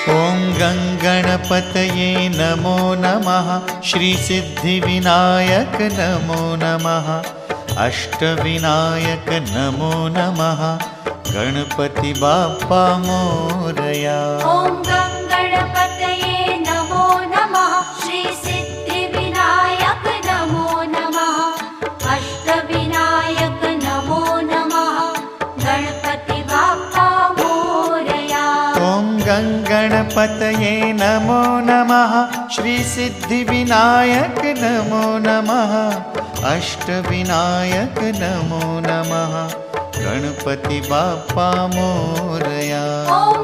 ॐ गङ्गणपतये नमो नमः। श्रीसिद्धिविनायक नमो नमः। अष्टविनायक नमो नमः। गणपति बाप्पा मोरया। ॐ गङ्गणपतये नमो नमः। श्रीसिद्धिविनायक नमो नमः। अष्टविनायक नमो नमः। गणपति बाप्पा मोरया। ॐ गङ्गणपतये नमो नमः। श्रीसिद्धिविनायक नमो नमः। अष्टविनायक नमो नमः। गणपति बाप्पा मोरया। ॐ